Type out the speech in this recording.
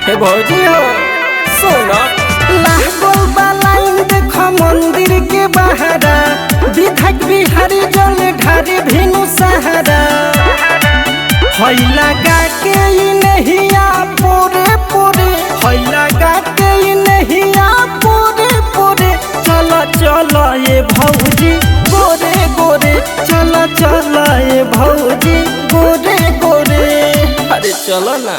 हे भौजी हो सुनो लागल बा लाइन देखो मंदिर के बहारा विधायक बिहारी जल ढारे भेनु सहारा हई लगा के ई नहिया पूरे पूरे हई लगा के ई नहिया पूरे पूरे चलो चलो ये भौजी गोरे गोरे चलो चलो ये भौजी गोरे गोरे अरे चलो ना।